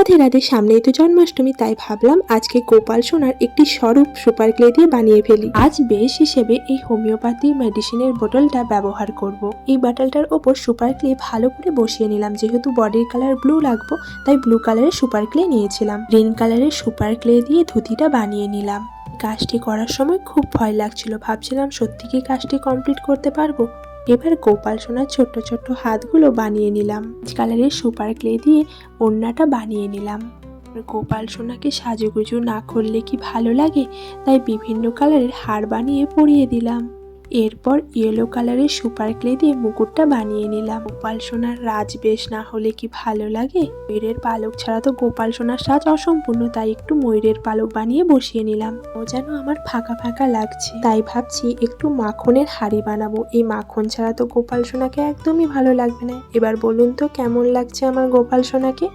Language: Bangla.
রাধে রাধে, সামনেই তো জন্মাষ্টমী, তাই ভাবলাম আজকে গোপাল সোনার একটি স্বরূপ সুপার ক্লে দিয়ে বানিয়ে ফেলি। আজ বেশ হিসেবে এই হোমিওপ্যাথি মেডিসিনের বোতলটা ব্যবহার করব। এই বোতলটার ওপর সুপার ক্লে ভালো করে বসিয়ে নিলাম। যেহেতু বডির কালার ব্লু লাগবো তাই ব্লু কালারের সুপার ক্লে নিয়েছিলাম। গ্রিন কালারের সুপার ক্লে দিয়ে ধুতিটা বানিয়ে নিলাম। কাজটি করার সময় খুব ভয় লাগছিল, ভাবছিলাম সত্যি কি কাজটি কমপ্লিট করতে পারবো। এবার গোপাল সোনার ছোট্ট ছোট্ট হাতগুলো বানিয়ে নিলাম। কালারের সুপার ক্লে দিয়ে ওড়নাটা বানিয়ে নিলাম। গোপাল সোনাকে সাজুগুজু না করলে কি ভালো লাগে, তাই বিভিন্ন কালারের হার বানিয়ে পরিয়ে দিলাম। এরপর ইয়েলো কালারের সুপার ক্লে দিয়ে মুকুটটা বানিয়ে নিলাম। গোপাল সোনার রাজবেশ না হলে কি ভালো লাগে। ময়ূরের পালক ছাড়া তো গোপাল সোনার সাজ অসম্পূর্ণ, তাই একটু ময়ূরের পালক বানিয়ে বসিয়ে নিলাম। ও যেন আমার ফাঁকা ফাঁকা লাগছে, তাই ভাবছি একটু মাখনের হাড়ি বানাবো। এই মাখন ছাড়া তো গোপাল সোনাকে একদমই ভালো লাগবে না। এবার বলুন তো কেমন লাগছে আমার গোপাল সোনাকে।